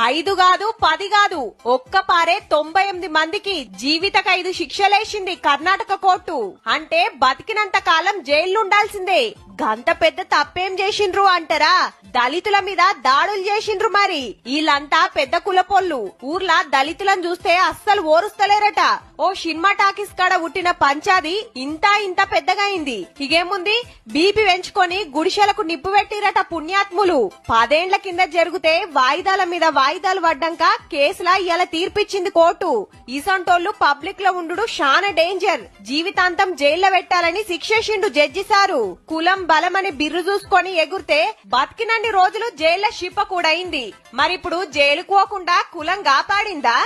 5 కాదు 10 కాదు ఒక్కపారే 98 మందికి జీవిత ఖైదు శిక్షలేసింది కర్ణాటక కోర్టు. అంటే బతికినంత కాలం జైలుండాల్సిందే. గంత పెద్ద తప్పేం చేసిండ్రు అంటారా? దళితుల మీద దాడులు చేసిండ్రు. మరి వీళ్ళంతా పెద్ద కులపోళ్ళు. ఊర్లా దళితులను చూస్తే అస్సలు ఓరుస్తలేరట. ఓ సినిమా టాకీస్ కాడ ఉట్టిన పంచాది ఇంత పెద్దగా అయింది. ఇగేముంది, బీపీ పెంచుకొని గుడిసెలకు నిప్పు పెట్టిరట పుణ్యాత్ములు. 10 ఏళ్ల కింద జరిగితే వాయిదాల మీద వాయిదాలు పడ్డాక కేసులా ఇలా తీర్పిచ్చింది కోర్టు. ఈసంటోళ్లు పబ్లిక్ లో ఉండు చాలా డేంజర్, జీవితాంతం జైల్లో పెట్టాలని శిక్షేసిండు జడ్జి సారు. కులం బలమని బిర్రు చూసుకొని ఎగురితే బతికినన్ని రోజులు జైల్లో షిప్ప కూడా అయింది. మరిప్పుడు జైలుకు పోకుండా కులం కాపాడిందా?